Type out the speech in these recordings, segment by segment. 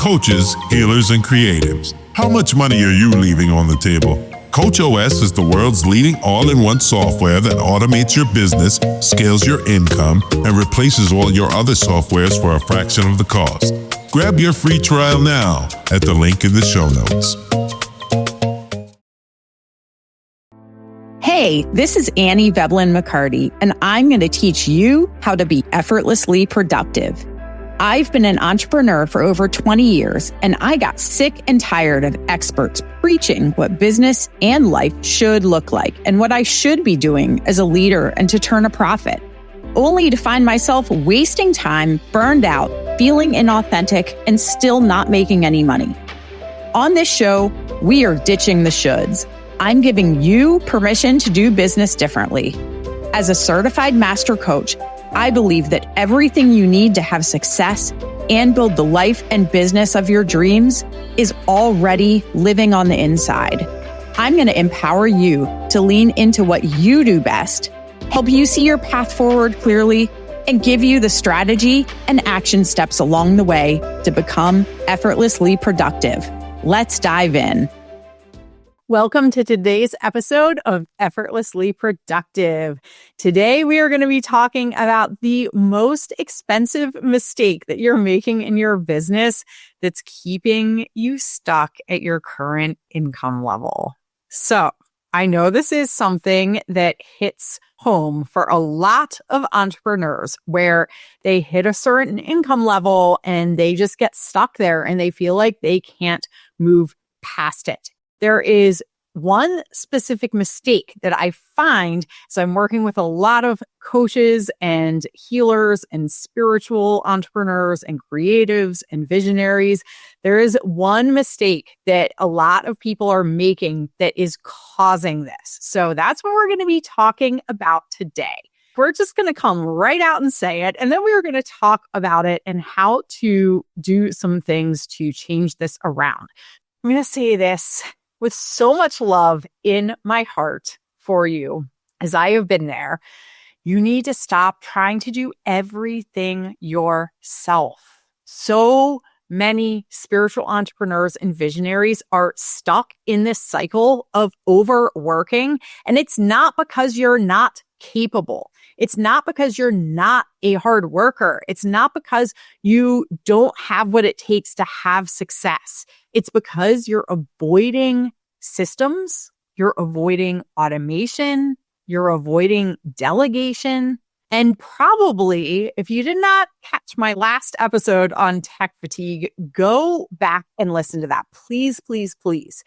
coaches, healers, and creatives. How much money are you leaving on the table? CoachOS is the world's leading all-in-one software that automates your business, scales your income, and replaces all your other softwares for a fraction of the cost. Grab your free trial now at the link in the show notes. Hey, this is Annie Veblen McCarty, and I'm going to teach you how to be effortlessly productive. I've been an entrepreneur for over 20 years, and I got sick and tired of experts preaching what business and life should look like and what I should be doing as a leader and to turn a profit, only to find myself wasting time, burned out, feeling inauthentic, and still not making any money. On this show, we are ditching the shoulds. I'm giving you permission to do business differently. As a certified master coach, I believe that everything you need to have success and build the life and business of your dreams is already living on the inside. I'm going to empower you to lean into what you do best, help you see your path forward clearly, and give you the strategy and action steps along the way to become effortlessly productive. Let's dive in. Welcome to today's episode of Effortlessly Productive. Today, we are going to be talking about the most expensive mistake that you're making in your business that's keeping you stuck at your current income level. So, I know this is something that hits home for a lot of entrepreneurs where they hit a certain income level and they just get stuck there and they feel like they can't move past it. There is one specific mistake that I find, so I'm working with a lot of coaches and healers and spiritual entrepreneurs and creatives and visionaries. There is one mistake that a lot of people are making that is causing this. So that's what we're going to be talking about today. We're just going to come right out and say it, and then we're going to talk about it and how to do some things to change this around. I'm going to say this with so much love in my heart for you, as I have been there. You need to stop trying to do everything yourself. So many spiritual entrepreneurs and visionaries are stuck in this cycle of overworking, and it's not because you're not capable. It's not because you're not a hard worker. It's not because you don't have what it takes to have success. It's because you're avoiding systems, you're avoiding automation, you're avoiding delegation. And probably, if you did not catch my last episode on tech fatigue, go back and listen to that. Please, please, please.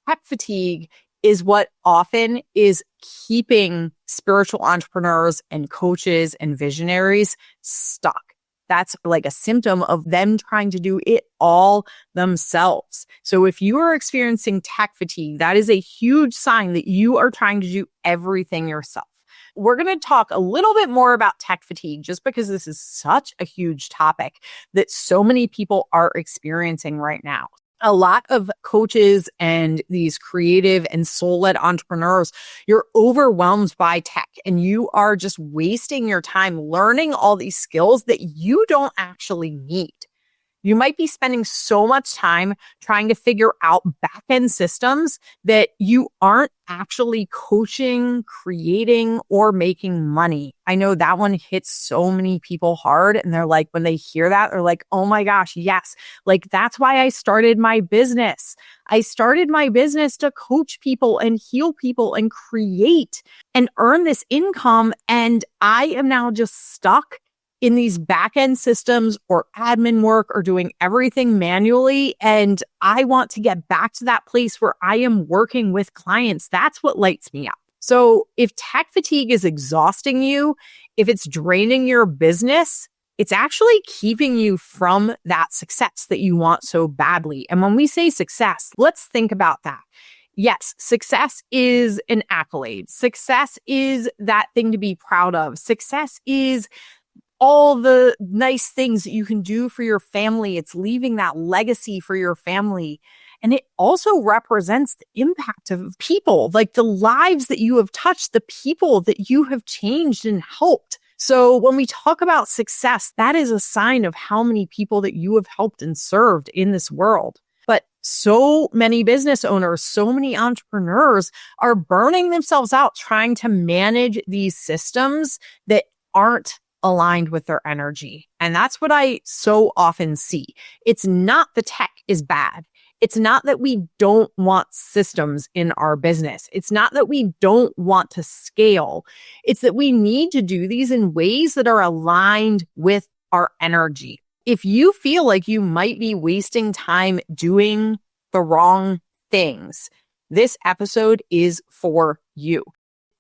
Tech fatigue is what often is keeping spiritual entrepreneurs and coaches and visionaries stuck. That's like a symptom of them trying to do it all themselves. So if you are experiencing tech fatigue, that is a huge sign that you are trying to do everything yourself. We're going to talk a little bit more about tech fatigue just because this is such a huge topic that so many people are experiencing right now. A lot of coaches and these creative and soul-led entrepreneurs, you're overwhelmed by tech and you are just wasting your time learning all these skills that you don't actually need. You might be spending so much time trying to figure out back-end systems that you aren't actually coaching, creating, or making money. I know that one hits so many people hard, and they're like, when they hear that, they're like, oh my gosh, yes. Like, that's why I started my business. I started my business to coach people and heal people and create and earn this income. And I am now just stuck in these back-end systems or admin work or doing everything manually. And I want to get back to that place where I am working with clients. That's what lights me up. So if tech fatigue is exhausting you, if it's draining your business, it's actually keeping you from that success that you want so badly. And when we say success, let's think about that. Yes, success is an accolade. Success is that thing to be proud of. Success is all the nice things that you can do for your family. It's leaving that legacy for your family. And it also represents the impact of people, like the lives that you have touched, the people that you have changed and helped. So when we talk about success, that is a sign of how many people that you have helped and served in this world. But so many business owners, so many entrepreneurs are burning themselves out trying to manage these systems that aren't aligned with their energy. And that's what I so often see. It's not the tech is bad. It's not that we don't want systems in our business. It's not that we don't want to scale. It's that we need to do these in ways that are aligned with our energy. If you feel like you might be wasting time doing the wrong things, this episode is for you.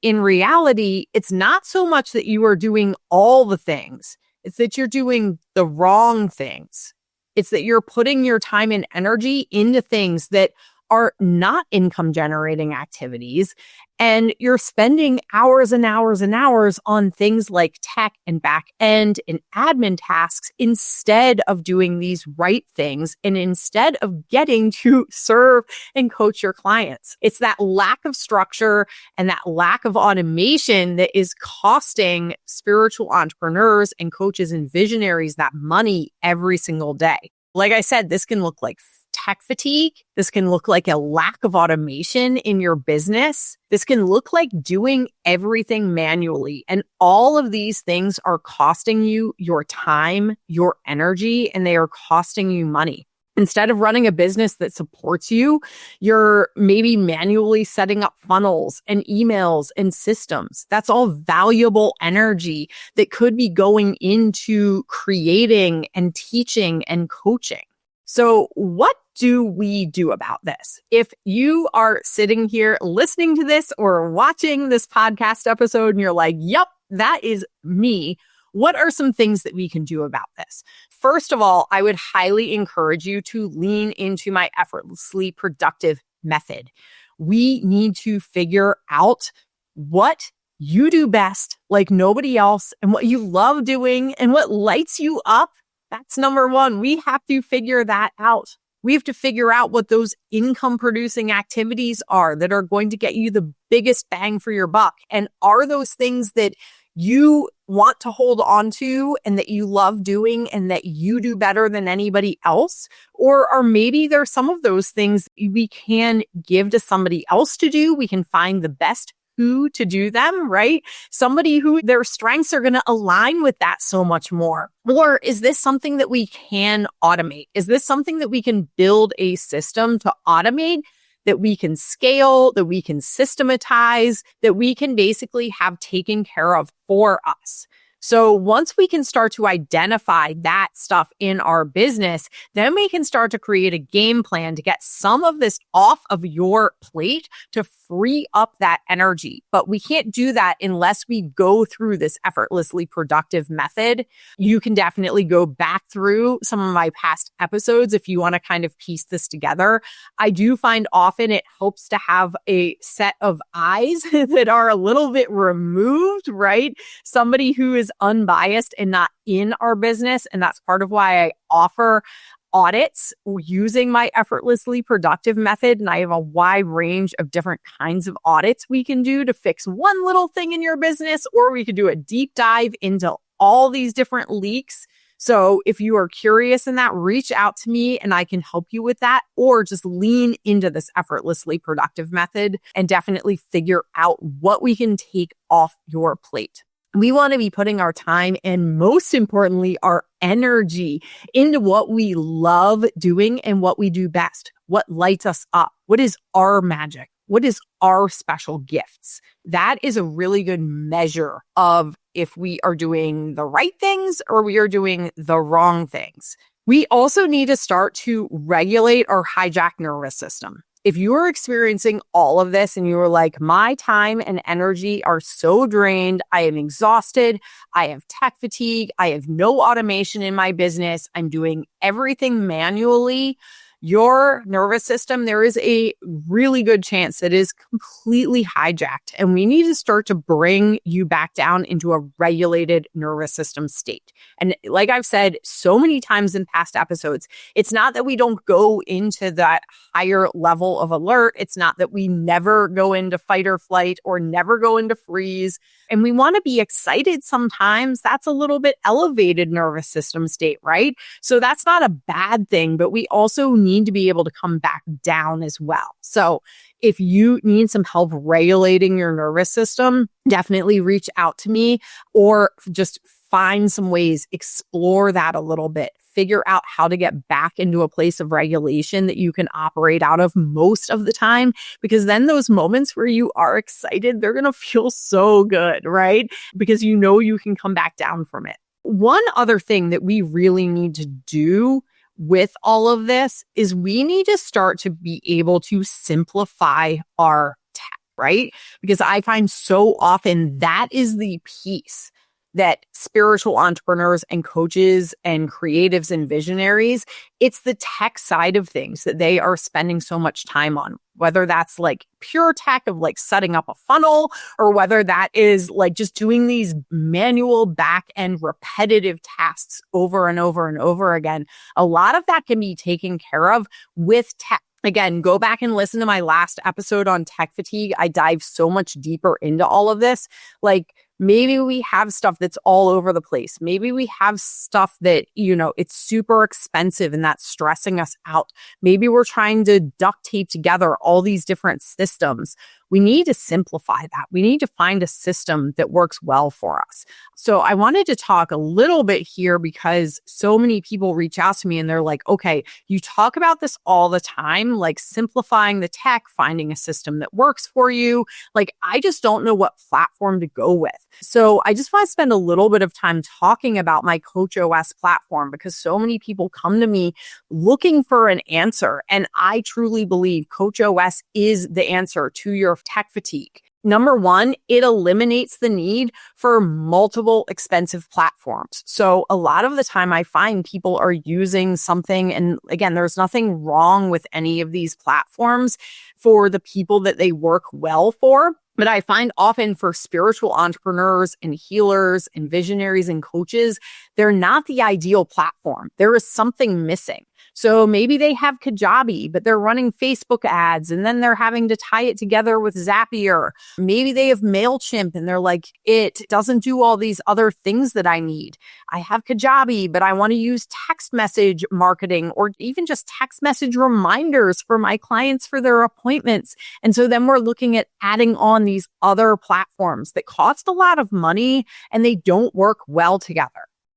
In reality, it's not so much that you are doing all the things. It's that you're doing the wrong things. It's that you're putting your time and energy into things that are not income generating activities. And you're spending hours and hours and hours on things like tech and back end and admin tasks instead of doing these right things and instead of getting to serve and coach your clients. It's that lack of structure and that lack of automation that is costing spiritual entrepreneurs and coaches and visionaries that money every single day. Like I said, this can look like tech fatigue. This can look like a lack of automation in your business. This can look like doing everything manually. And all of these things are costing you your time, your energy, and they are costing you money. Instead of running a business that supports you, you're maybe manually setting up funnels and emails and systems. That's all valuable energy that could be going into creating and teaching and coaching. So what do we do about this? If you are sitting here listening to this or watching this podcast episode and you're like, yep, that is me, what are some things that we can do about this? First of all, I would highly encourage you to lean into my effortlessly productive method. We need to figure out what you do best like nobody else and what you love doing and what lights you up. That's number one. We have to figure that out. We have to figure out what those income producing activities are that are going to get you the biggest bang for your buck. And are those things that you want to hold on to and that you love doing and that you do better than anybody else? Or maybe there's some of those things we can give to somebody else to do. We can find the best who to do them, right? Somebody who their strengths are going to align with that so much more. Or is this something that we can automate? Is this something that we can build a system to automate, that we can scale, that we can systematize, that we can basically have taken care of for us? So once we can start to identify that stuff in our business, then we can start to create a game plan to get some of this off of your plate to free up that energy. But we can't do that unless we go through this effortlessly productive method. You can definitely go back through some of my past episodes if you want to kind of piece this together. I do find often it helps to have a set of eyes that are a little bit removed, right? Somebody who is unbiased and not in our business. And that's part of why I offer audits using my effortlessly productive method. And I have a wide range of different kinds of audits we can do to fix one little thing in your business, or we could do a deep dive into all these different leaks. So if you are curious in that, reach out to me and I can help you with that, or just lean into this effortlessly productive method and definitely figure out what we can take off your plate. We want to be putting our time and, most importantly, our energy into what we love doing and what we do best, what lights us up, what is our magic, what is our special gifts. That is a really good measure of if we are doing the right things or we are doing the wrong things. We also need to start to regulate our hijack nervous system. If you are experiencing all of this and you are like, my time and energy are so drained, I am exhausted, I have tech fatigue, I have no automation in my business, I'm doing everything manually, Your nervous system, there is a really good chance it is completely hijacked, and we need to start to bring you back down into a regulated nervous system state. And like I've said so many times in past episodes, it's not that we don't go into that higher level of alert. It's not that we never go into fight or flight or never go into freeze. And we want to be excited sometimes. That's a little bit elevated nervous system state, right? So that's not a bad thing, but we also need to be able to come back down as well. So if you need some help regulating your nervous system, definitely reach out to me, or just find some ways, explore that a little bit, figure out how to get back into a place of regulation that you can operate out of most of the time, because then those moments where you are excited, they're going to feel so good, right? Because you know you can come back down from it. One other thing that we really need to do with all of this is we need to start to be able to simplify our tech, right? Because I find so often that is the piece that spiritual entrepreneurs and coaches and creatives and visionaries, it's the tech side of things that they are spending so much time on, whether that's like pure tech of like setting up a funnel, or whether that is like just doing these manual back end repetitive tasks over and over and over again. A lot of that can be taken care of with tech. Again, go back and listen to my last episode on tech fatigue. I dive so much deeper into all of this. Like, maybe we have stuff that's all over the place. Maybe we have stuff that, it's super expensive and that's stressing us out. Maybe we're trying to duct tape together all these different systems. We need to simplify that. We need to find a system that works well for us. So I wanted to talk a little bit here because so many people reach out to me and they're like, okay, you talk about this all the time, like simplifying the tech, finding a system that works for you. Like, I just don't know what platform to go with. So I just want to spend a little bit of time talking about my CoachOS platform, because so many people come to me looking for an answer. And I truly believe CoachOS is the answer to your tech fatigue. Number one, it eliminates the need for multiple expensive platforms. So a lot of the time I find people are using something, and again, there's nothing wrong with any of these platforms for the people that they work well for. But I find often for spiritual entrepreneurs and healers and visionaries and coaches, they're not the ideal platform. There is something missing. So maybe they have Kajabi, but they're running Facebook ads and then they're having to tie it together with Zapier. Maybe they have MailChimp and they're like, it doesn't do all these other things that I need. I have Kajabi, but I want to use text message marketing or even just text message reminders for my clients for their appointments. And so then we're looking at adding on these other platforms that cost a lot of money and they don't work well together.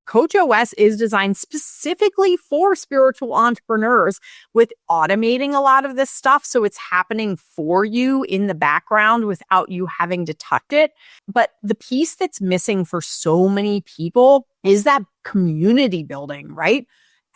CoachOS is designed specifically for spiritual entrepreneurs with automating a lot of this stuff. So it's happening for you in the background without you having to touch it. But the piece that's missing for so many people is that community building, right?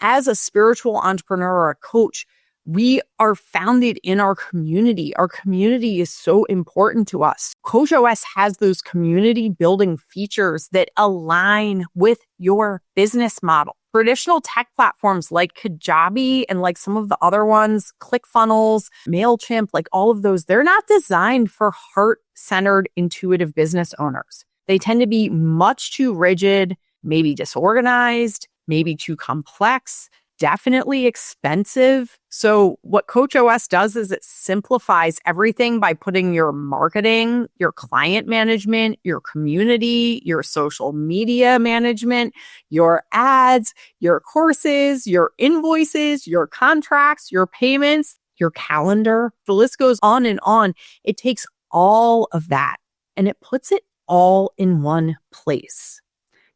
As a spiritual entrepreneur or a coach, we are founded in our community. Our community is so important to us. CoachOS has those community building features that align with your business model. Traditional tech platforms like Kajabi and like some of the other ones, ClickFunnels, MailChimp, like all of those, they're not designed for heart-centered, intuitive business owners. They tend to be much too rigid, maybe disorganized, maybe too complex, definitely expensive. So what CoachOS does is it simplifies everything by putting your marketing, your client management, your community, your social media management, your ads, your courses, your invoices, your contracts, your payments, your calendar. The list goes on and on. It takes all of that and it puts it all in one place.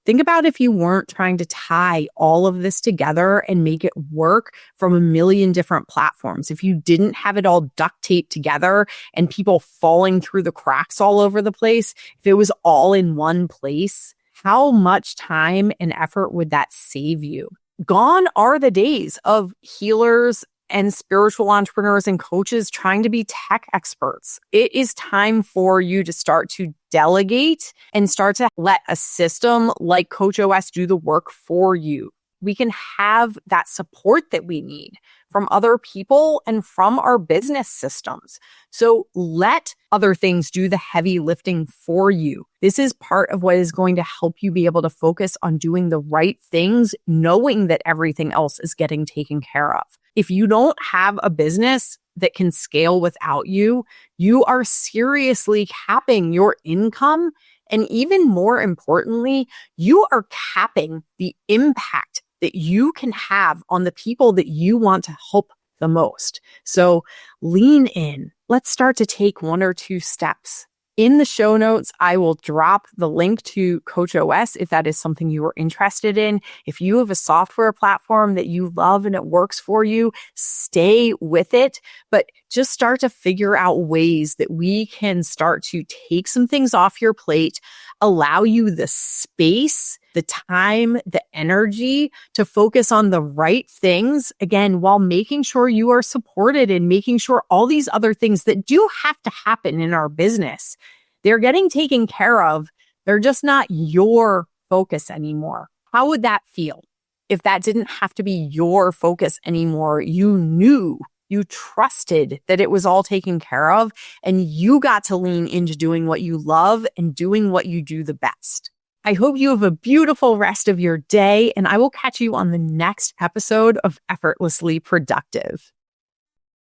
Think about if you weren't trying to tie all of this together and make it work from a million different platforms. If you didn't have it all duct taped together and people falling through the cracks all over the place, if it was all in one place, how much time and effort would that save you? Gone are the days of healers and spiritual entrepreneurs and coaches trying to be tech experts. It is time for you to start to delegate and start to let a system like CoachOS do the work for you. we can have that support that we need from other people and from our business systems. So let other things do the heavy lifting for you. This is part of what is going to help you be able to focus on doing the right things, knowing that everything else is getting taken care of. If you don't have a business that can scale without you, you are seriously capping your income. And even more importantly, you are capping the impact that you can have on the people that you want to help the most. So lean in. Let's start to take 1 or 2 steps. In the show notes, I will drop the link to CoachOS if that is something you are interested in. If you have a software platform that you love and it works for you, stay with it, but just start to figure out ways that we can start to take some things off your plate, allow you the space, the time, the energy to focus on the right things, again, while making sure you are supported and making sure all these other things that do have to happen in our business, they're getting taken care of. They're just not your focus anymore. How would that feel if that didn't have to be your focus anymore? You knew, you trusted that it was all taken care of, and you got to lean into doing what you love and doing what you do the best. I hope you have a beautiful rest of your day, and I will catch you on the next episode of Effortlessly Productive.